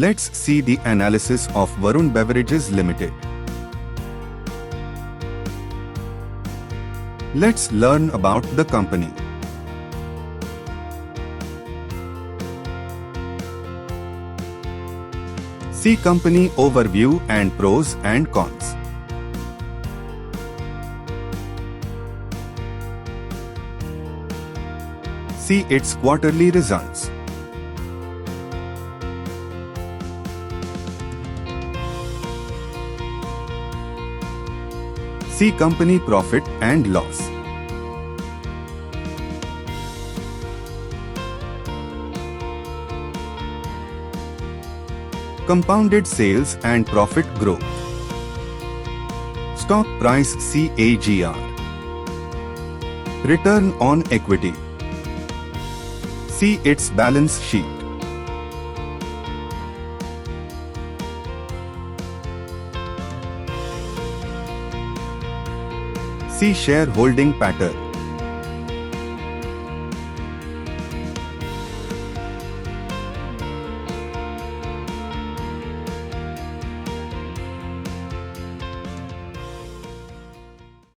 Let's see the analysis of Varun Beverages Ltd. Let's learn about the company. See company overview and pros and cons. See its quarterly results. See company profit and loss. Compounded sales and profit growth. Stock price CAGR. Return on equity. See its balance sheet. See shareholding pattern.